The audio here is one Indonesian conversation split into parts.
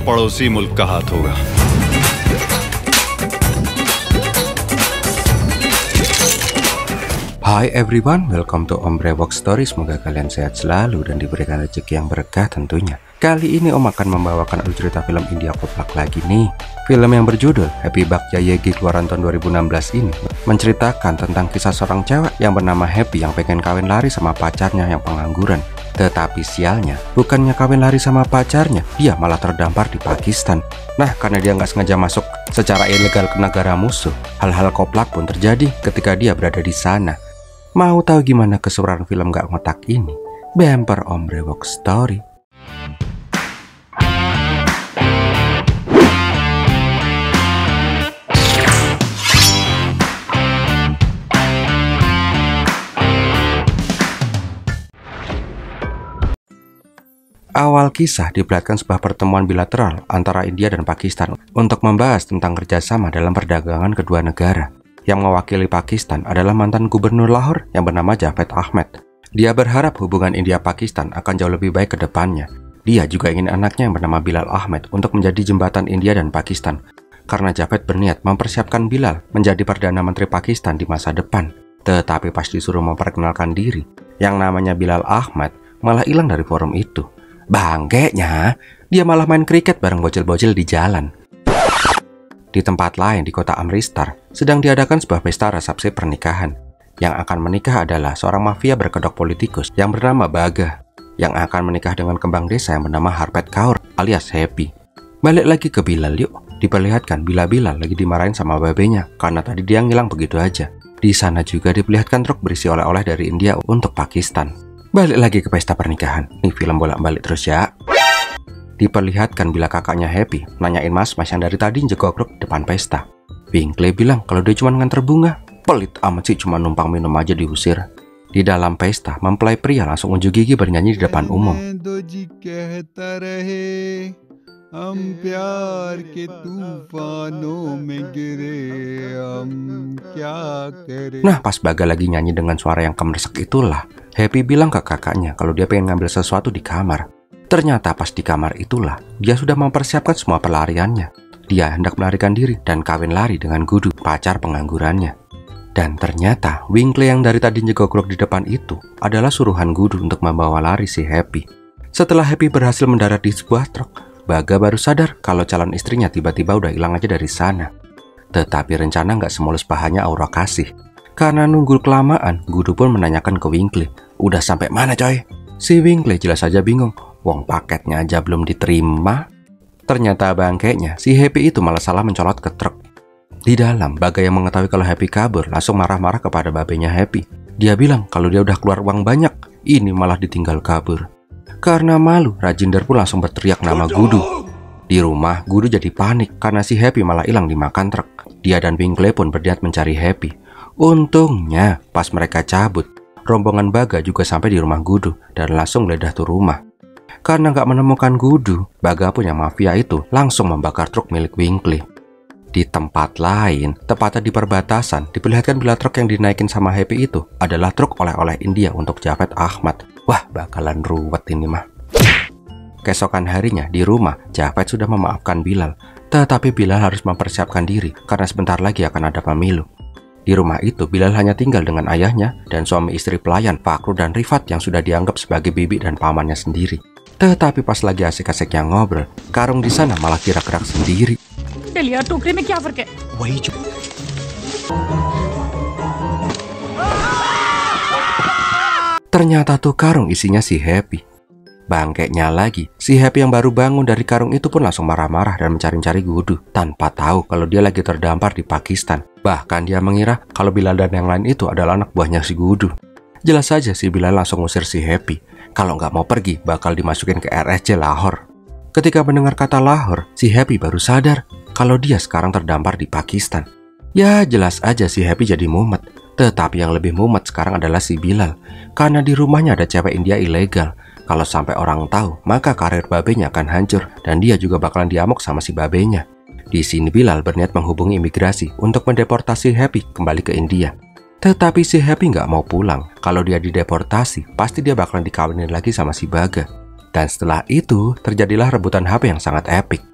पड़ोसी मुल्क का हाथ होगा। Hai everyone, welcome to Om Brewok Story. Semoga kalian sehat selalu dan diberikan rezeki yang berkah tentunya. Kali ini Om akan membawakan alur cerita film India koplak lagi nih. Film yang berjudul Happy Bhagyayegi keluaran tahun 2016 ini menceritakan tentang kisah seorang cewek yang bernama Happy yang pengen kawin lari sama pacarnya yang pengangguran. Tetapi sialnya, bukannya kawin lari sama pacarnya, dia malah terdampar di Pakistan. Nah, karena dia nggak sengaja masuk secara ilegal ke negara musuh, hal-hal koplak pun terjadi ketika dia berada di sana. Mau tahu gimana keseruan film gak ngotak ini? Bemper Om Brewok Story. Awal kisah diperlihatkan sebuah pertemuan bilateral antara India dan Pakistan untuk membahas tentang kerjasama dalam perdagangan kedua negara. Yang mewakili Pakistan adalah mantan gubernur Lahore yang bernama Javed Ahmed. Dia berharap hubungan India-Pakistan akan jauh lebih baik ke depannya. Dia juga ingin anaknya yang bernama Bilal Ahmed untuk menjadi jembatan India dan Pakistan. Karena Javed berniat mempersiapkan Bilal menjadi Perdana Menteri Pakistan di masa depan. Tetapi pas disuruh memperkenalkan diri, yang namanya Bilal Ahmed malah hilang dari forum itu. Bangkeknya, dia malah main kriket bareng bocil-bocil di jalan. Di tempat lain di kota Amritsar sedang diadakan sebuah pesta resepsi pernikahan. Yang akan menikah adalah seorang mafia berkedok politikus yang bernama Baga, yang akan menikah dengan kembang desa yang bernama Harpreet Kaur alias Happy. Balik lagi ke Bilal yuk. Diperlihatkan bila Bilal lagi dimarahin sama babenya karena tadi dia ngilang begitu aja. Di sana juga diperlihatkan truk berisi oleh-oleh dari India untuk Pakistan. Balik lagi ke pesta pernikahan. Nih film bolak-balik terus ya. Diperlihatkan bila kakaknya Happy nanyain mas yang dari tadi jegogrok depan pesta. Bingley bilang kalau dia cuma nganter bunga. Pelit amat sih, cuma numpang minum aja diusir. Di dalam pesta, mempelai pria langsung unjuk gigi bernyanyi di depan umum. Nah, pas Baga lagi nyanyi dengan suara yang kemersek itulah, Happy bilang ke kakaknya kalau dia pengen ngambil sesuatu di kamar. Ternyata pas di kamar itulah, dia sudah mempersiapkan semua pelariannya. Dia hendak melarikan diri dan kawin lari dengan Gudu, pacar penganggurannya. Dan ternyata, Winkley yang dari tadi jegogrok di depan itu adalah suruhan Gudu untuk membawa lari si Happy. Setelah Happy berhasil mendarat di sebuah truk, Baga baru sadar kalau calon istrinya tiba-tiba udah hilang aja dari sana. Tetapi rencana nggak semulus pahanya Aura kasih. Karena nunggu kelamaan, Gudu pun menanyakan ke Winkley, udah sampai mana coy? Si Winkley jelas saja bingung. Wong paketnya aja belum diterima. Ternyata bangkainya, si Happy itu malah salah mencolot ke truk. Di dalam, Baga yang mengetahui kalau Happy kabur langsung marah-marah kepada babenya Happy. Dia bilang kalau dia udah keluar uang banyak, ini malah ditinggal kabur. Karena malu, Rajinder pun langsung berteriak nama Gudu. Di rumah, Gudu jadi panik karena si Happy malah hilang dimakan truk. Dia dan Winkley pun berniat mencari Happy. Untungnya, pas mereka cabut, rombongan Baga juga sampai di rumah Gudu dan langsung geledah tuh rumah. Karena nggak menemukan Gudu, Baga punya mafia itu langsung membakar truk milik Winkley. Di tempat lain, tepatnya di perbatasan, diperlihatkan bila truk yang dinaikin sama Happy itu adalah truk oleh-oleh India untuk Javed Ahmed. Wah, bakalan ruwet ini mah. Keesokan harinya di rumah, Javed sudah memaafkan Bilal. Tetapi Bilal harus mempersiapkan diri karena sebentar lagi akan ada pemilu. Di rumah itu, Bilal hanya tinggal dengan ayahnya dan suami istri pelayan Fakru dan Rifat yang sudah dianggap sebagai bibi dan pamannya sendiri. Tetapi pas lagi asik-asiknya ngobrol, karung di sana malah gerak-gerak sendiri. Ternyata tuh karung isinya si Happy. Bangkeknya lagi, si Happy yang baru bangun dari karung itu pun langsung marah-marah dan mencari-cari Gudu tanpa tahu kalau dia lagi terdampar di Pakistan. Bahkan dia mengira kalau Bilal dan yang lain itu adalah anak buahnya si Gudu. Jelas saja si Bilal langsung ngusir si Happy. Kalau nggak mau pergi, bakal dimasukin ke RSC Lahore. Ketika mendengar kata Lahore, si Happy baru sadar kalau dia sekarang terdampar di Pakistan. Ya jelas aja si Happy jadi mumet. Tetapi yang lebih mumet sekarang adalah si Bilal. Karena di rumahnya ada cewek India ilegal. Kalau sampai orang tahu, maka karir babenya akan hancur. Dan dia juga bakalan diamuk sama si babenya. Di sini Bilal berniat menghubungi imigrasi untuk mendeportasi Happy kembali ke India. Tetapi si Happy nggak mau pulang. Kalau dia dideportasi, pasti dia bakalan dikawinin lagi sama si Baga. Dan setelah itu, terjadilah rebutan HP yang sangat epik.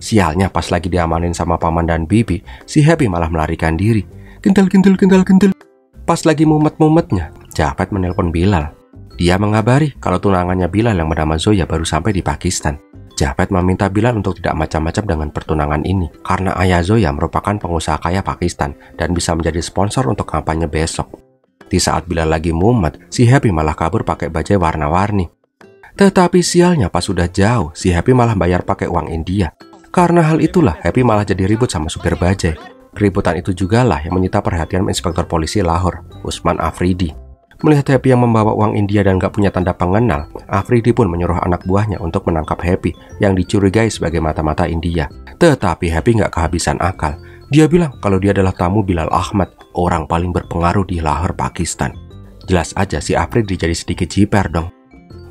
Sialnya pas lagi diamanin sama paman dan bibi, si Happy malah melarikan diri. Gental. Pas lagi mumet-mumetnya, Japhet menelpon Bilal. Dia mengabari kalau tunangannya Bilal yang bernama Zoya baru sampai di Pakistan. Japhet meminta Bilal untuk tidak macam-macam dengan pertunangan ini, karena ayah Zoya merupakan pengusaha kaya Pakistan dan bisa menjadi sponsor untuk kampanye besok. Di saat Bilal lagi mumet, si Happy malah kabur pakai bajai warna-warni. Tetapi sialnya pas sudah jauh, si Happy malah bayar pakai uang India. Karena hal itulah, Happy malah jadi ribut sama supir bajai. Keributan itu jugalah yang menyita perhatian Inspektur Polisi Lahore, Usman Afridi. Melihat Happy yang membawa uang India dan gak punya tanda pengenal, Afridi pun menyuruh anak buahnya untuk menangkap Happy yang dicurigai sebagai mata-mata India. Tetapi Happy gak kehabisan akal. Dia bilang kalau dia adalah tamu Bilal Ahmad, orang paling berpengaruh di Lahore, Pakistan. Jelas aja si Afridi jadi sedikit jiper dong.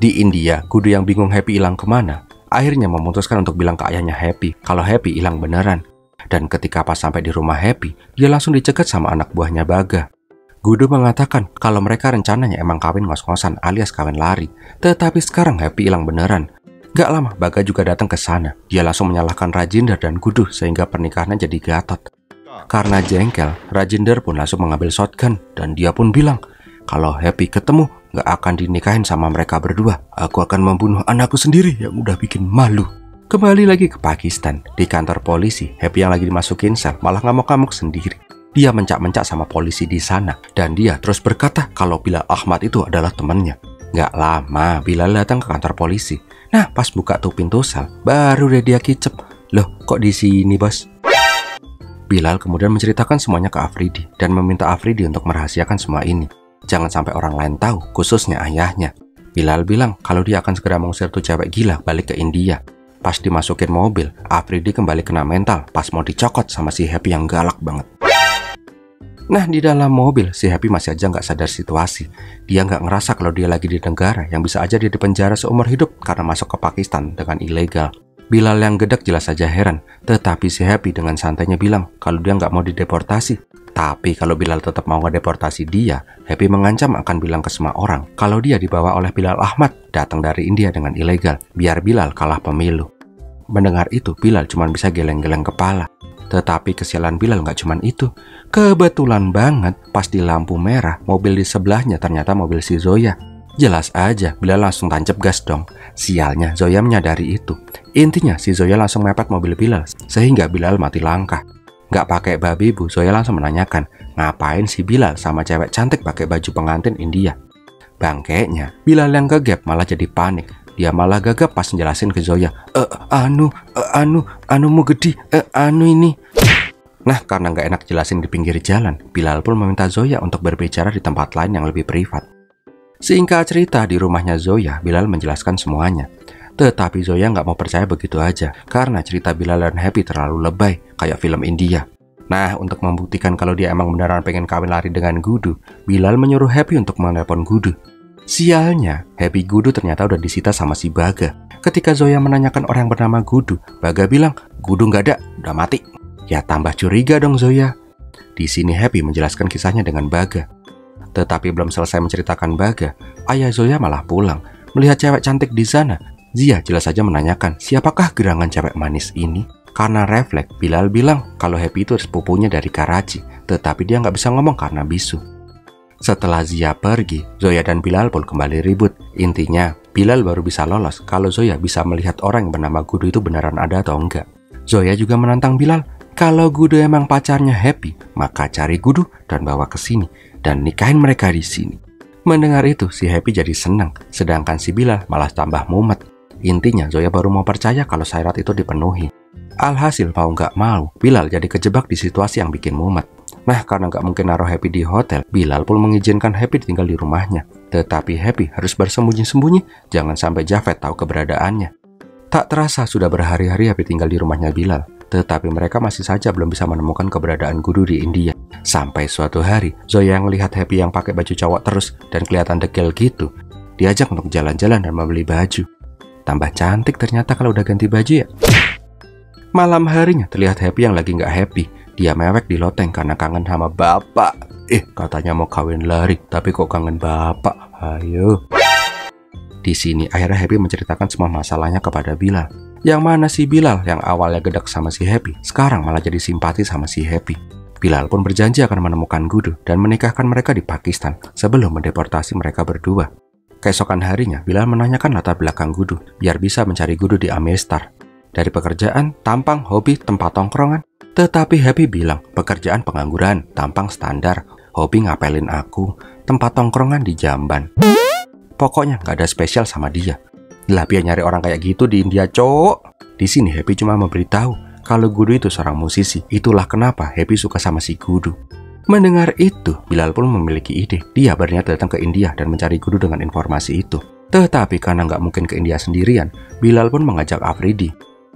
Di India, Gudu yang bingung Happy hilang kemana, akhirnya memutuskan untuk bilang ke ayahnya Happy kalau Happy hilang beneran. Dan ketika pas sampai di rumah Happy, dia langsung dicegat sama anak buahnya Baga. Gudu mengatakan kalau mereka rencananya emang kawin ngos-ngosan alias kawin lari. Tetapi sekarang Happy hilang beneran. Gak lama Baga juga datang ke sana. Dia langsung menyalahkan Rajinder dan Gudu sehingga pernikahannya jadi gatot. Karena jengkel, Rajinder pun langsung mengambil shotgun dan dia pun bilang kalau Happy ketemu gak akan dinikahin sama mereka berdua. Aku akan membunuh anakku sendiri yang udah bikin malu. Kembali lagi ke Pakistan. Di kantor polisi, Happy yang lagi dimasukin sel malah ngamuk-ngamuk sendiri. Dia mencak-mencak sama polisi di sana dan dia terus berkata kalau Bilal Ahmad itu adalah temannya. Gak lama Bilal datang ke kantor polisi. Nah pas buka tuh pintu sel, baru deh dia kicep. Loh kok di sini bos? Bilal kemudian menceritakan semuanya ke Afridi dan meminta Afridi untuk merahasiakan semua ini. Jangan sampai orang lain tahu, khususnya ayahnya. Bilal bilang kalau dia akan segera mengusir tuh cewek gila balik ke India. Pas dimasukin mobil, Afridi kembali kena mental pas mau dicokot sama si Happy yang galak banget. Nah di dalam mobil, si Happy masih aja nggak sadar situasi. Dia nggak ngerasa kalau dia lagi di negara yang bisa aja dia dipenjara seumur hidup karena masuk ke Pakistan dengan ilegal. Bilal yang gedek jelas saja heran, tetapi si Happy dengan santainya bilang kalau dia nggak mau dideportasi. Tapi kalau Bilal tetap mau ngedeportasi dia, Happy mengancam akan bilang ke semua orang kalau dia dibawa oleh Bilal Ahmad datang dari India dengan ilegal, biar Bilal kalah pemilu. Mendengar itu, Bilal cuma bisa geleng-geleng kepala. Tetapi kesialan Bilal nggak cuman itu. Kebetulan banget pas di lampu merah, mobil di sebelahnya ternyata mobil si Zoya. Jelas aja, Bilal langsung tancap gas dong. Sialnya, Zoya menyadari itu. Intinya, si Zoya langsung mepet mobil Bilal, sehingga Bilal mati langkah. Nggak pakai babi bu, Zoya langsung menanyakan, ngapain si Bilal sama cewek cantik pakai baju pengantin India? Bangkeknya, Bilal yang gegep malah jadi panik. Dia malah gagap pas ngejelasin ke Zoya, anu mau gede, ini. Nah, karena nggak enak jelasin di pinggir jalan, Bilal pun meminta Zoya untuk berbicara di tempat lain yang lebih privat. Singkat cerita, di rumahnya Zoya, Bilal menjelaskan semuanya. Tetapi Zoya nggak mau percaya begitu aja, karena cerita Bilal dan Happy terlalu lebay, kayak film India. Nah, untuk membuktikan kalau dia emang beneran pengen kawin lari dengan Gudu, Bilal menyuruh Happy untuk menelpon Gudu. Sialnya, Happy Gudu ternyata udah disita sama si Baga. Ketika Zoya menanyakan orang yang bernama Gudu, Baga bilang, Gudu nggak ada, udah mati. Ya tambah curiga dong Zoya. Di sini Happy menjelaskan kisahnya dengan Baga. Tetapi belum selesai menceritakan Baga, ayah Zoya malah pulang. Melihat cewek cantik di sana, Zia jelas saja menanyakan siapakah gerangan cewek manis ini. Karena refleks, Bilal bilang kalau Happy itu sepupunya dari Karachi, tetapi dia nggak bisa ngomong karena bisu. Setelah Zia pergi, Zoya dan Bilal pun kembali ribut. Intinya, Bilal baru bisa lolos kalau Zoya bisa melihat orang yang bernama Gudu itu beneran ada atau enggak. Zoya juga menantang Bilal, kalau Gudu emang pacarnya Happy, maka cari Gudu dan bawa ke sini dan nikahin mereka di sini. Mendengar itu, si Happy jadi senang, sedangkan si Bilal malah tambah mumet. Intinya, Zoya baru mau percaya kalau syarat itu dipenuhi. Alhasil mau nggak mau, Bilal jadi kejebak di situasi yang bikin mumet. Nah, karena nggak mungkin naruh Happy di hotel, Bilal pun mengizinkan Happy tinggal di rumahnya. Tetapi Happy harus bersembunyi-sembunyi, jangan sampai Japhet tahu keberadaannya. Tak terasa sudah berhari-hari Happy tinggal di rumahnya Bilal, tetapi mereka masih saja belum bisa menemukan keberadaan Gudu di India. Sampai suatu hari, Zoya yang melihat Happy yang pakai baju cowok terus dan kelihatan degil gitu, diajak untuk jalan-jalan dan membeli baju. Tambah cantik ternyata kalau udah ganti baju ya. Malam harinya terlihat Happy yang lagi nggak happy. Dia mewek di loteng karena kangen sama bapak. Katanya mau kawin lari, tapi kok kangen bapak? Ayo. Di sini akhirnya Happy menceritakan semua masalahnya kepada Bilal. Yang mana si Bilal yang awalnya gedek sama si Happy, sekarang malah jadi simpati sama si Happy. Bilal pun berjanji akan menemukan Gudu dan menikahkan mereka di Pakistan sebelum mendeportasi mereka berdua. Keesokan harinya, Bilal menanyakan latar belakang Gudu biar bisa mencari Gudu di Amistar. Dari pekerjaan, tampang, hobi, tempat tongkrongan. Tetapi Happy bilang pekerjaan pengangguran, tampang standar, hobi ngapelin aku, tempat tongkrongan di Jamban. Pokoknya gak ada spesial sama dia. Lah biar nyari orang kayak gitu di India, cowok. Di sini Happy cuma memberitahu kalau Gudu itu seorang musisi. Itulah kenapa Happy suka sama si Gudu. Mendengar itu, Bilal pun memiliki ide. Dia berniat datang ke India dan mencari Gudu dengan informasi itu. Tetapi karena nggak mungkin ke India sendirian, Bilal pun mengajak Afridi.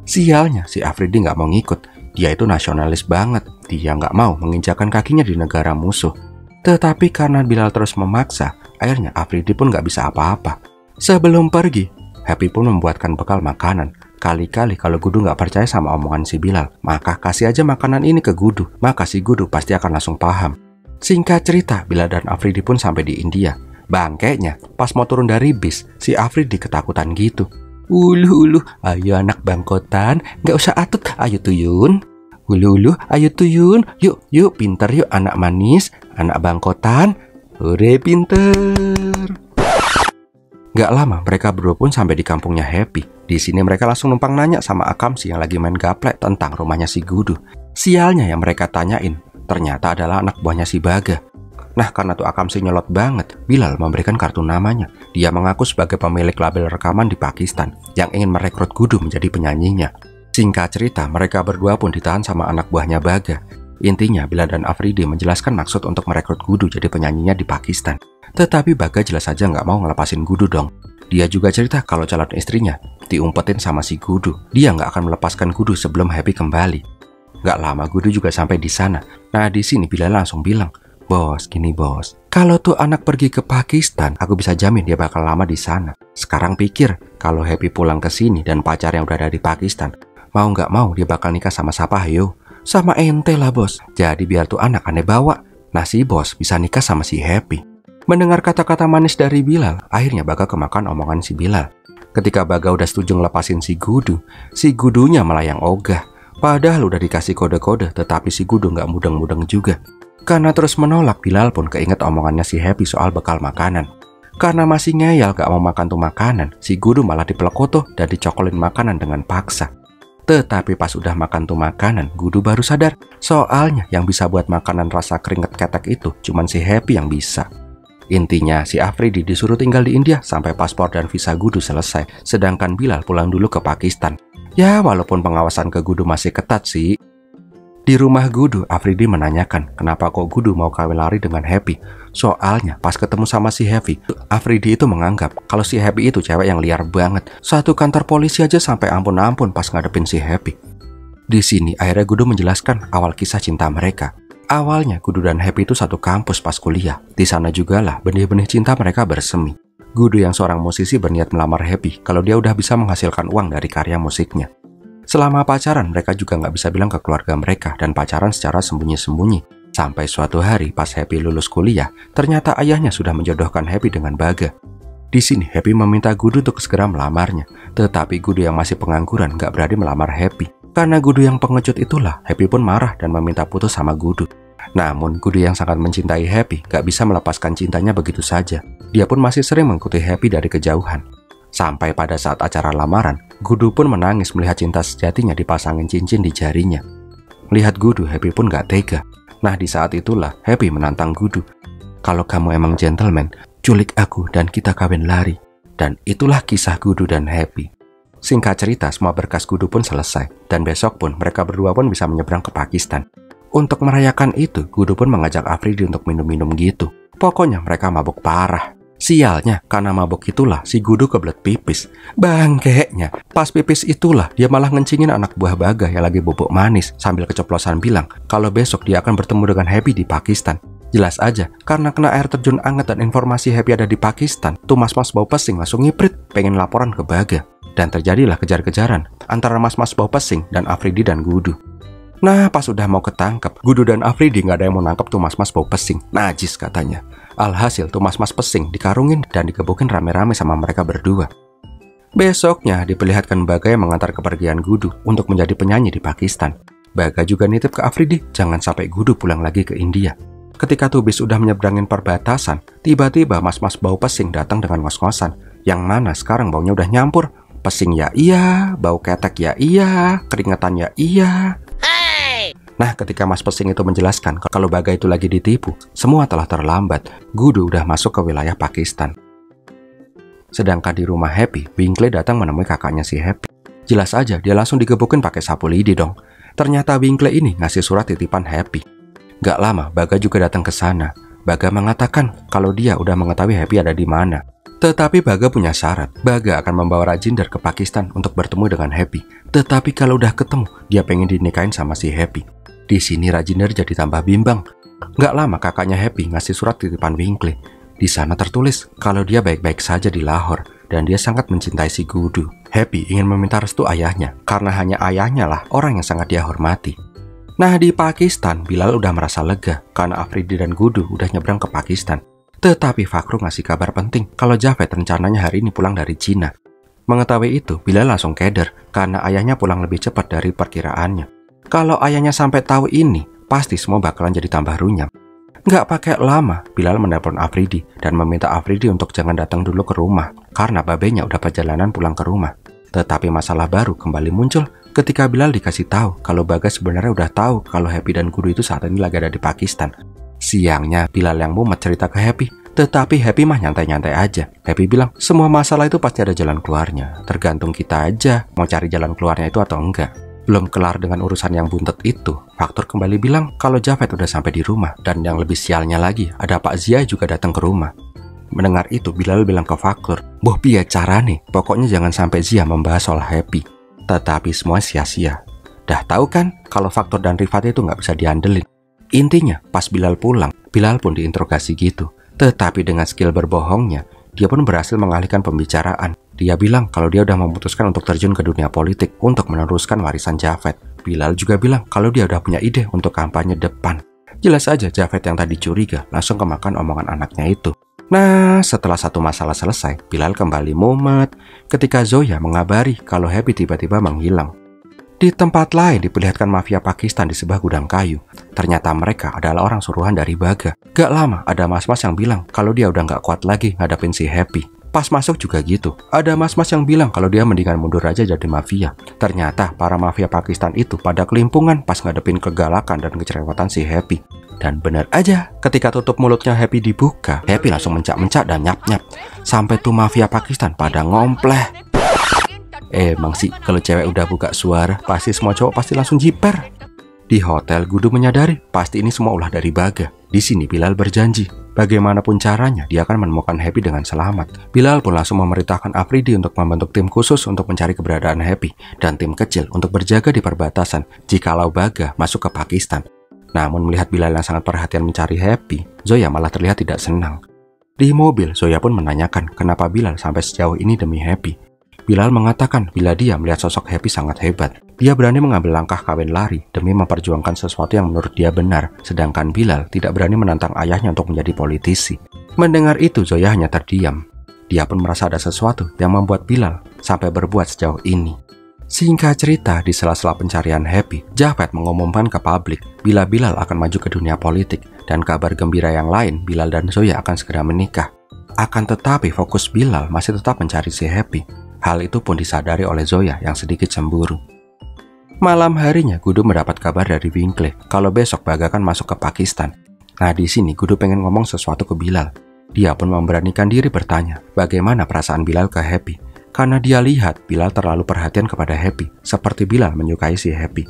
Sialnya, si Afridi nggak mau ngikut. Dia itu nasionalis banget. Dia nggak mau menginjakan kakinya di negara musuh. Tetapi karena Bilal terus memaksa, akhirnya Afridi pun nggak bisa apa-apa. Sebelum pergi, Happy pun membuatkan bekal makanan. Kali-kali kalau Gudu nggak percaya sama omongan si Bilal, maka kasih aja makanan ini ke Gudu. Maka si Gudu pasti akan langsung paham. Singkat cerita, Bilal dan Afridi pun sampai di India. Bangkeknya, pas mau turun dari bis, si Afridi ketakutan gitu. Uluh, ayo anak bangkotan, nggak usah atut, ayo tuyun. Uluh, ayo tuyun, yuk, pinter yuk anak manis, anak bangkotan. Hore pinter. Gak lama mereka berdua pun sampai di kampungnya Happy. Di sini mereka langsung numpang nanya sama Akamsi yang lagi main gaplek tentang rumahnya si Gudu. Sialnya yang mereka tanyain ternyata adalah anak buahnya si Baga. Nah karena tuh Akamsi nyolot banget, Bilal memberikan kartu namanya. Dia mengaku sebagai pemilik label rekaman di Pakistan yang ingin merekrut Gudu menjadi penyanyinya. Singkat cerita, mereka berdua pun ditahan sama anak buahnya Baga. Intinya, Bilal dan Afridi menjelaskan maksud untuk merekrut Gudu jadi penyanyinya di Pakistan. Tetapi Baga jelas saja nggak mau ngelepasin Gudu dong. Dia juga cerita kalau calon istrinya diumpetin sama si Gudu. Dia nggak akan melepaskan Gudu sebelum Happy kembali. Nggak lama Gudu juga sampai di sana. Nah di sini Bilal langsung bilang, Bos, gini bos, kalau tuh anak pergi ke Pakistan, aku bisa jamin dia bakal lama di sana. Sekarang pikir, kalau Happy pulang ke sini dan pacar yang udah ada di Pakistan, mau nggak mau dia bakal nikah sama siapa, ayo? Sama ente lah bos. Jadi biar tuh anak aneh bawa. Nah si bos bisa nikah sama si Happy. Mendengar kata-kata manis dari Bilal, akhirnya Baga kemakan omongan si Bilal. Ketika Baga udah setuju ngelepasin si Gudu, si Gudunya malah yang ogah. Padahal udah dikasih kode-kode, tetapi si Gudu nggak mudeng-mudeng juga. Karena terus menolak, Bilal pun keinget omongannya si Happy soal bekal makanan. Karena masih ngeyel gak mau makan tuh makanan, si Gudu malah dipelekotoh dan dicokolin makanan dengan paksa. Tetapi pas udah makan tuh makanan, Gudu baru sadar. Soalnya yang bisa buat makanan rasa keringet ketek itu cuman si Happy yang bisa. Intinya si Afridi disuruh tinggal di India sampai paspor dan visa Gudu selesai. Sedangkan Bilal pulang dulu ke Pakistan. Ya walaupun pengawasan ke Gudu masih ketat sih. Di rumah Gudu, Afridi menanyakan kenapa kok Gudu mau kawin lari dengan Happy. Soalnya pas ketemu sama si Happy, Afridi itu menganggap kalau si Happy itu cewek yang liar banget. Satu kantor polisi aja sampai ampun-ampun pas ngadepin si Happy. Di sini akhirnya Gudu menjelaskan awal kisah cinta mereka. Awalnya Gudu dan Happy itu satu kampus pas kuliah. Di sana juga lah benih-benih cinta mereka bersemi. Gudu yang seorang musisi berniat melamar Happy kalau dia udah bisa menghasilkan uang dari karya musiknya. Selama pacaran, mereka juga nggak bisa bilang ke keluarga mereka dan pacaran secara sembunyi-sembunyi. Sampai suatu hari pas Happy lulus kuliah, ternyata ayahnya sudah menjodohkan Happy dengan Baga. Di sini Happy meminta Gudu untuk segera melamarnya, tetapi Gudu yang masih pengangguran nggak berani melamar Happy. Karena Gudu yang pengecut itulah, Happy pun marah dan meminta putus sama Gudu. Namun Gudu yang sangat mencintai Happy nggak bisa melepaskan cintanya begitu saja. Dia pun masih sering mengikuti Happy dari kejauhan. Sampai pada saat acara lamaran, Gudu pun menangis melihat cinta sejatinya dipasangin cincin di jarinya. Lihat Gudu, Happy pun gak tega. Nah di saat itulah Happy menantang Gudu. Kalau kamu emang gentleman, culik aku dan kita kawin lari. Dan itulah kisah Gudu dan Happy. Singkat cerita, semua berkas Gudu pun selesai. Dan besok pun mereka berdua pun bisa menyeberang ke Pakistan. Untuk merayakan itu, Gudu pun mengajak Afridi untuk minum-minum gitu. Pokoknya mereka mabuk parah. Sialnya, karena mabuk itulah si Gudu kebelet pipis. Bangkeknya, pas pipis itulah dia malah ngencingin anak buah Baga yang lagi bubuk manis sambil keceplosan bilang kalau besok dia akan bertemu dengan Happy di Pakistan. Jelas aja, karena kena air terjun anget dan informasi Happy ada di Pakistan, tuh mas-mas bau pesing langsung ngiprit pengen laporan ke Baga. Dan terjadilah kejar-kejaran antara mas-mas bau pesing dan Afridi dan Gudu. Nah, pas udah mau ketangkep, Gudu dan Afridi nggak ada yang mau nangkep tuh mas-mas bau pesing. Najis katanya. Alhasil tuh mas-mas pesing dikarungin dan digebukin rame-rame sama mereka berdua. Besoknya diperlihatkan Baga yang mengantar kepergian Gudu untuk menjadi penyanyi di Pakistan. Baga juga nitip ke Afridi jangan sampai Gudu pulang lagi ke India. Ketika tuh bis udah menyeberangin perbatasan, tiba-tiba mas-mas bau pesing datang dengan ngos-ngosan. Yang mana sekarang baunya udah nyampur. Pesing ya iya, bau ketek ya iya, keringetan ya iya. Nah, ketika Mas Pesing itu menjelaskan kalau Baga itu lagi ditipu, semua telah terlambat. Gudu udah masuk ke wilayah Pakistan. Sedangkan di rumah Happy, Winkley datang menemui kakaknya si Happy. Jelas aja, dia langsung digebukin pakai sapu lidi dong. Ternyata Winkley ini ngasih surat titipan Happy. Gak lama, Baga juga datang ke sana. Baga mengatakan kalau dia udah mengetahui Happy ada di mana. Tetapi Baga punya syarat. Baga akan membawa Rajinder ke Pakistan untuk bertemu dengan Happy. Tetapi kalau udah ketemu, dia pengen dinikahin sama si Happy. Di sini Rajinder jadi tambah bimbang. Gak lama kakaknya Happy ngasih surat titipan Winkley. Di sana tertulis kalau dia baik-baik saja di Lahore dan dia sangat mencintai si Gudu. Happy ingin meminta restu ayahnya karena hanya ayahnya lah orang yang sangat dia hormati. Nah, di Pakistan Bilal udah merasa lega karena Afridi dan Gudu udah nyebrang ke Pakistan. Tetapi Fakhru ngasih kabar penting kalau Javed rencananya hari ini pulang dari Cina. Mengetahui itu, Bilal langsung keder karena ayahnya pulang lebih cepat dari perkiraannya. Kalau ayahnya sampai tahu ini, pasti semua bakalan jadi tambah runyam. Nggak pakai lama, Bilal menelpon Afridi dan meminta Afridi untuk jangan datang dulu ke rumah karena babenya udah perjalanan pulang ke rumah. Tetapi masalah baru kembali muncul ketika Bilal dikasih tahu kalau Bagas sebenarnya udah tahu kalau Happy dan Gudu itu saat ini lagi ada di Pakistan. Siangnya, Bilal yang mumet cerita ke Happy, tetapi Happy mah nyantai-nyantai aja. Happy bilang, semua masalah itu pasti ada jalan keluarnya. Tergantung kita aja mau cari jalan keluarnya itu atau enggak. Belum kelar dengan urusan yang buntet itu, Faktur kembali bilang kalau Javed udah sampai di rumah. Dan yang lebih sialnya lagi, ada Pak Zia juga datang ke rumah. Mendengar itu, Bilal bilang ke Faktur, "Boh piye cara nih, pokoknya jangan sampai Zia membahas soal Happy." Tetapi semua sia-sia. Dah tahu kan kalau Faktur dan Rifat itu nggak bisa diandelin. Intinya, pas Bilal pulang, Bilal pun diinterogasi gitu. Tetapi dengan skill berbohongnya, dia pun berhasil mengalihkan pembicaraan. Dia bilang kalau dia udah memutuskan untuk terjun ke dunia politik untuk meneruskan warisan Javed. Bilal juga bilang kalau dia udah punya ide untuk kampanye depan. Jelas aja Javed yang tadi curiga langsung kemakan omongan anaknya itu. Nah, setelah satu masalah selesai, Bilal kembali mumet ketika Zoya mengabari kalau Happy tiba-tiba menghilang. Di tempat lain diperlihatkan mafia Pakistan di sebuah gudang kayu. Ternyata mereka adalah orang suruhan dari Baga. Gak lama ada mas-mas yang bilang kalau dia udah gak kuat lagi ngadapin si Happy. Pas masuk juga gitu, ada mas-mas yang bilang kalau dia mendingan mundur aja jadi mafia. Ternyata para mafia Pakistan itu pada kelimpungan pas ngadepin kegalakan dan kecerewetan si Happy. Dan bener aja, ketika tutup mulutnya Happy dibuka, Happy langsung mencak-mencak dan nyap-nyap. Sampai tuh mafia Pakistan pada ngompleh. Emang sih, kalau cewek udah buka suara, pasti semua cowok pasti langsung jiper. Di hotel, Gudu menyadari pasti ini semua ulah dari Baga. Di sini Bilal berjanji, bagaimanapun caranya dia akan menemukan Happy dengan selamat. Bilal pun langsung memerintahkan Afridi untuk membentuk tim khusus untuk mencari keberadaan Happy dan tim kecil untuk berjaga di perbatasan jikalau Baga masuk ke Pakistan. Namun melihat Bilal yang sangat perhatian mencari Happy, Zoya malah terlihat tidak senang. Di mobil, Zoya pun menanyakan kenapa Bilal sampai sejauh ini demi Happy. Bilal mengatakan bila dia melihat sosok Happy sangat hebat. Dia berani mengambil langkah kawin lari demi memperjuangkan sesuatu yang menurut dia benar. Sedangkan Bilal tidak berani menantang ayahnya untuk menjadi politisi. Mendengar itu, Zoya hanya terdiam. Dia pun merasa ada sesuatu yang membuat Bilal sampai berbuat sejauh ini. Singkat cerita, di sela-sela pencarian Happy, Javed mengumumkan ke publik bila Bilal akan maju ke dunia politik. Dan kabar gembira yang lain, Bilal dan Zoya akan segera menikah. Akan tetapi fokus Bilal masih tetap mencari si Happy. Hal itu pun disadari oleh Zoya yang sedikit cemburu. Malam harinya, Gudu mendapat kabar dari Winkley kalau besok Baga akan masuk ke Pakistan. Nah, di sini Gudu pengen ngomong sesuatu ke Bilal. Dia pun memberanikan diri bertanya bagaimana perasaan Bilal ke Happy. Karena dia lihat Bilal terlalu perhatian kepada Happy, seperti Bilal menyukai si Happy.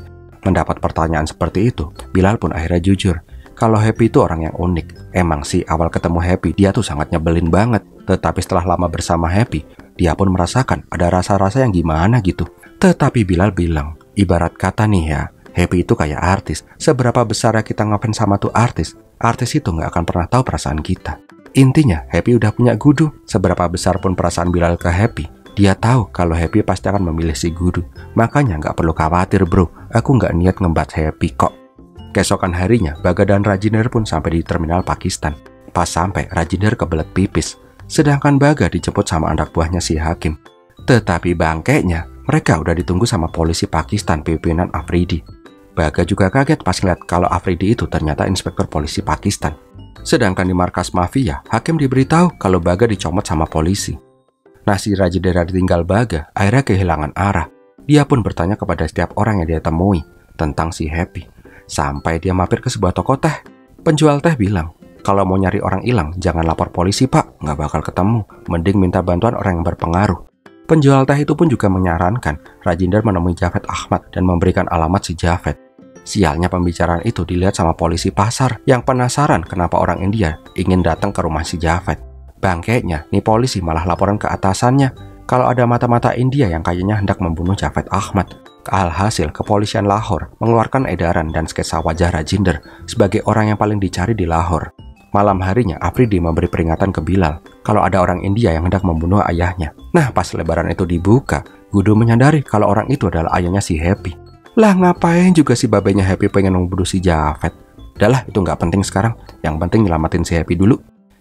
Mendapat pertanyaan seperti itu, Bilal pun akhirnya jujur kalau Happy itu orang yang unik. Emang sih awal ketemu Happy dia tuh sangat nyebelin banget. Tetapi setelah lama bersama Happy, dia pun merasakan ada rasa-rasa yang gimana gitu. Tetapi Bilal bilang, ibarat kata nih ya, Happy itu kayak artis. Seberapa besar kita ngefans sama tuh artis itu nggak akan pernah tahu perasaan kita. Intinya, Happy udah punya Gudu. Seberapa besar pun perasaan Bilal ke Happy, Dia tahu kalau Happy pasti akan memilih si Gudu. Makanya nggak perlu khawatir bro, aku nggak niat ngembat Happy kok. Keesokan harinya, Baga dan Rajinder pun sampai di terminal Pakistan. Pas sampai, Rajinder kebelet pipis. Sedangkan Baga dijemput sama anak buahnya si Hakim. Tetapi bangkainya, mereka udah ditunggu sama polisi Pakistan pimpinan Afridi. Baga juga kaget pas ngeliat kalau Afridi itu ternyata inspektur polisi Pakistan. Sedangkan di markas mafia, Hakim diberitahu kalau Baga dicomot sama polisi. Nah, si Rajinder ditinggal Baga, akhirnya kehilangan arah. Dia pun bertanya kepada setiap orang yang dia temui tentang si Happy. Sampai dia mampir ke sebuah toko teh. Penjual teh bilang, kalau mau nyari orang hilang, jangan lapor polisi pak, nggak bakal ketemu. Mending minta bantuan orang yang berpengaruh. Penjual teh itu pun juga menyarankan Rajinder menemui Javed Ahmad dan memberikan alamat si Javed. Sialnya pembicaraan itu dilihat sama polisi pasar yang penasaran kenapa orang India ingin datang ke rumah si Javed. Bangkainya, nih polisi malah laporan ke atasannya kalau ada mata-mata India yang kayaknya hendak membunuh Javed Ahmad. Alhasil, kepolisian Lahore mengeluarkan edaran dan sketsa wajah Rajinder sebagai orang yang paling dicari di Lahore. Malam harinya, Afridi memberi peringatan ke Bilal kalau ada orang India yang hendak membunuh ayahnya. Nah, pas lembaran itu dibuka, Gudu menyadari kalau orang itu adalah ayahnya si Happy. Lah ngapain juga si babenya Happy pengen membunuh si Javed? Udahlah, itu nggak penting sekarang. Yang penting nyelamatin si Happy dulu.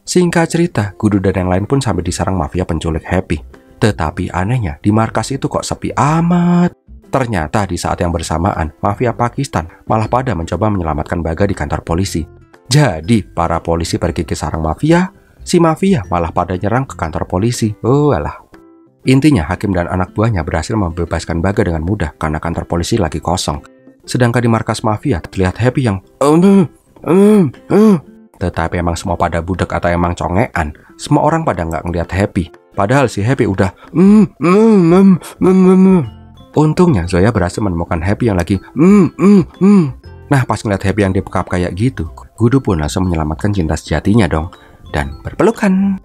Singkat cerita, Gudu dan yang lain pun sampai diserang mafia penculik Happy. Tetapi anehnya, di markas itu kok sepi amat. Ternyata di saat yang bersamaan, mafia Pakistan malah pada mencoba menyelamatkan Baga di kantor polisi. Jadi, para polisi pergi ke sarang mafia, si mafia malah pada nyerang ke kantor polisi. Oh alah. Intinya, Hakim dan anak buahnya berhasil membebaskan Baga dengan mudah karena kantor polisi lagi kosong. Sedangkan di markas mafia terlihat Happy yang tetapi emang semua pada budek atau emang congean. Semua orang pada nggak ngeliat Happy. Padahal si Happy udah Untungnya Zoya berhasil menemukan Happy yang lagi Nah, pas ngeliat Happy yang dipekap kayak gitu, Gudu pun langsung menyelamatkan cinta sejatinya dong. Dan berpelukan.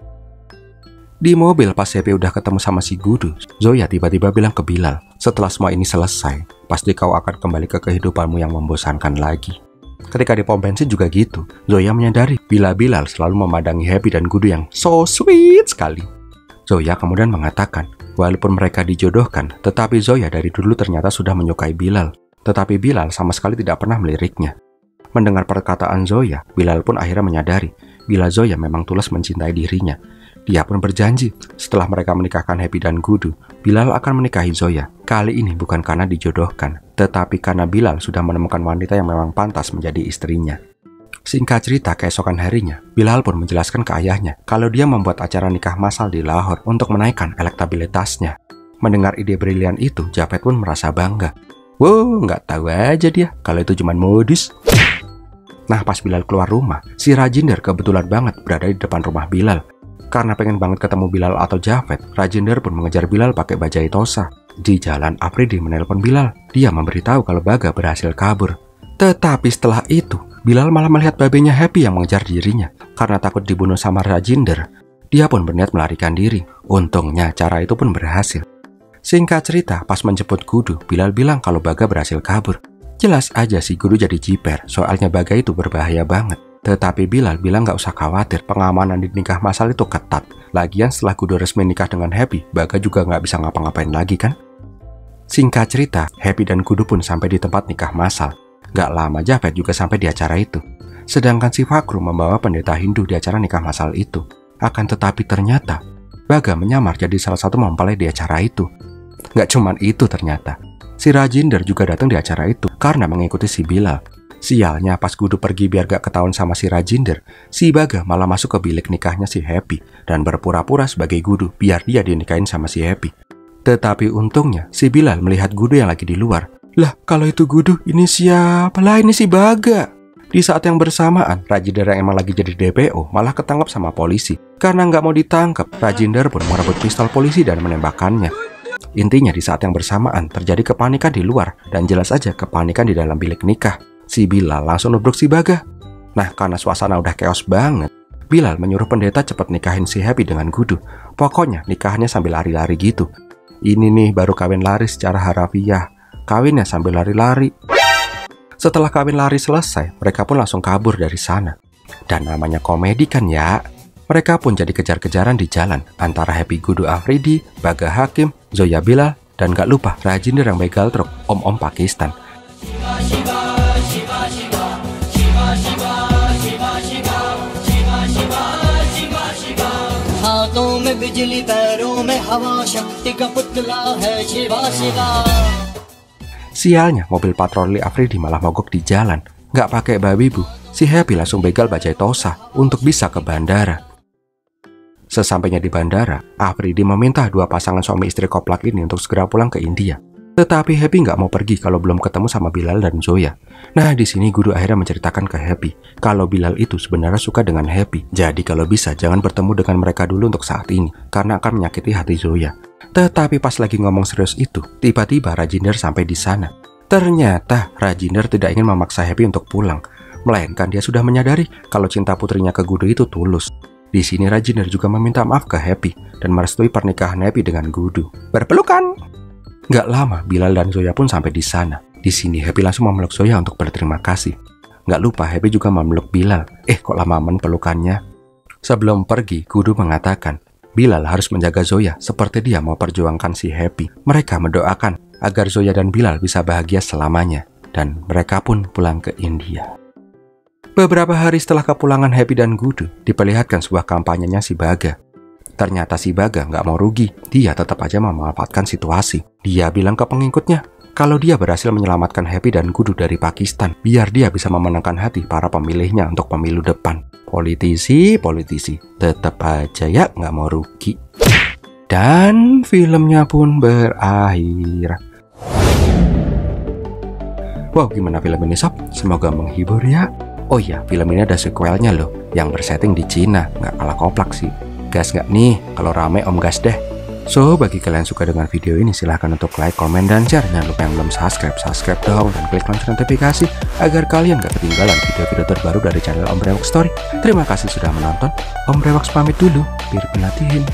Di mobil pas Happy udah ketemu sama si Gudu, Zoya tiba-tiba bilang ke Bilal, setelah semua ini selesai, pasti kau akan kembali ke kehidupanmu yang membosankan lagi. Ketika di pom bensin juga gitu, Zoya menyadari bila Bilal selalu memandangi Happy dan Gudu yang so sweet sekali. Zoya kemudian mengatakan, walaupun mereka dijodohkan, tetapi Zoya dari dulu ternyata sudah menyukai Bilal. Tetapi Bilal sama sekali tidak pernah meliriknya. Mendengar perkataan Zoya, Bilal pun akhirnya menyadari bila Zoya memang tulus mencintai dirinya. Dia pun berjanji, setelah mereka menikahkan Happy dan Gudu, Bilal akan menikahi Zoya. Kali ini bukan karena dijodohkan, tetapi karena Bilal sudah menemukan wanita yang memang pantas menjadi istrinya. Singkat cerita, keesokan harinya, Bilal pun menjelaskan ke ayahnya kalau dia membuat acara nikah massal di Lahore untuk menaikkan elektabilitasnya. Mendengar ide brilian itu, Javed pun merasa bangga. Wow, nggak tahu aja dia kalau itu cuma modus. Nah, pas Bilal keluar rumah, si Rajinder kebetulan banget berada di depan rumah Bilal. Karena pengen banget ketemu Bilal atau Javed, Rajinder pun mengejar Bilal pakai bajai tosa. Di jalan, Afridi menelpon Bilal. Dia memberitahu kalau Baga berhasil kabur. Tetapi setelah itu, Bilal malah melihat babenya Happy yang mengejar dirinya. Karena takut dibunuh sama Rajinder, dia pun berniat melarikan diri. Untungnya, cara itu pun berhasil. Singkat cerita, pas menjemput Gudu, Bilal bilang kalau Baga berhasil kabur. Jelas aja si Gudu jadi jiper, soalnya Baga itu berbahaya banget. Tetapi Bilal bilang gak usah khawatir, pengamanan di nikah massal itu ketat. Lagian setelah Gudu resmi nikah dengan Happy, Baga juga gak bisa ngapa-ngapain lagi kan? Singkat cerita, Happy dan Gudu pun sampai di tempat nikah massal. Gak lama Javed juga sampai di acara itu. Sedangkan si Fakru membawa pendeta Hindu di acara nikah massal itu. Akan tetapi ternyata, Baga menyamar jadi salah satu mempelai di acara itu. Gak cuman itu ternyata, si Rajinder juga datang di acara itu karena mengikuti si Bilal. Sialnya pas Gudu pergi biar gak ketahuan sama si Rajinder, si Baga malah masuk ke bilik nikahnya si Happy dan berpura-pura sebagai Gudu biar dia dinikahin sama si Happy. Tetapi untungnya si Bilal melihat Gudu yang lagi di luar. Lah kalau itu Gudu, ini siapa? Lah ini si Baga. Di saat yang bersamaan, Rajinder yang emang lagi jadi DPO malah ketangkap sama polisi. Karena gak mau ditangkap, Rajinder pun merebut pistol polisi dan menembakkannya. Intinya di saat yang bersamaan terjadi kepanikan di luar dan jelas aja kepanikan di dalam bilik nikah. Si Bilal langsung nubruk si Baga. Nah, karena suasana udah chaos banget, Bilal menyuruh pendeta cepat nikahin si Happy dengan Gudu. Pokoknya nikahannya sambil lari-lari gitu. Ini nih baru kawin lari secara harafiah. Kawinnya sambil lari-lari. Setelah kawin lari selesai, mereka pun langsung kabur dari sana. Dan namanya komedi kan ya. Mereka pun jadi kejar-kejaran di jalan antara Happy, Gudu, Afridi, Baga, Hakim, Zoya, Bilal, dan gak lupa Rajender yang begal truk, om-om Pakistan. Sialnya, mobil patroli Afridi malah mogok di jalan. Gak pakai babi bu, si Happy langsung begal bajai Tosa untuk bisa ke bandara. Sesampainya di bandara, Afridi meminta dua pasangan suami istri koplak ini untuk segera pulang ke India. Tetapi Happy nggak mau pergi kalau belum ketemu sama Bilal dan Zoya. Nah, di sini Gudu akhirnya menceritakan ke Happy kalau Bilal itu sebenarnya suka dengan Happy. Jadi kalau bisa jangan bertemu dengan mereka dulu untuk saat ini, karena akan menyakiti hati Zoya. Tetapi pas lagi ngomong serius itu, tiba-tiba Rajender sampai di sana. Ternyata Rajender tidak ingin memaksa Happy untuk pulang, melainkan dia sudah menyadari kalau cinta putrinya ke Gudu itu tulus. Di sini Rajender juga meminta maaf ke Happy dan merestui pernikahan Happy dengan Gudu. Berpelukan. Gak lama, Bilal dan Zoya pun sampai di sana. Di sini Happy langsung memeluk Zoya untuk berterima kasih. Gak lupa Happy juga memeluk Bilal. Kok lama pelukannya? Sebelum pergi, Gudu mengatakan Bilal harus menjaga Zoya seperti dia mau perjuangkan si Happy. Mereka mendoakan agar Zoya dan Bilal bisa bahagia selamanya. Dan mereka pun pulang ke India. Beberapa hari setelah kepulangan Happy dan Gudu, diperlihatkan sebuah kampanyenya si Baga. Ternyata si Baga nggak mau rugi, dia tetap aja memanfaatkan situasi. Dia bilang ke pengikutnya kalau dia berhasil menyelamatkan Happy dan Gudu dari Pakistan, biar dia bisa memenangkan hati para pemilihnya untuk pemilu depan. Politisi, tetap aja ya nggak mau rugi. Dan filmnya pun berakhir. Wow, gimana film ini sob? Semoga menghibur ya. Oh iya, film ini ada sequelnya loh, yang bersetting di Cina, nggak kalah koplak sih. Gas nggak nih? Kalau rame om gas deh. So, bagi kalian suka dengan video ini silahkan untuk like, komen, dan share. Jangan lupa yang belum subscribe dong, dan klik lonceng notifikasi agar kalian gak ketinggalan video-video terbaru dari channel Om Brewoks Story. Terima kasih sudah menonton. Om Brewoks pamit dulu, biar penatihin.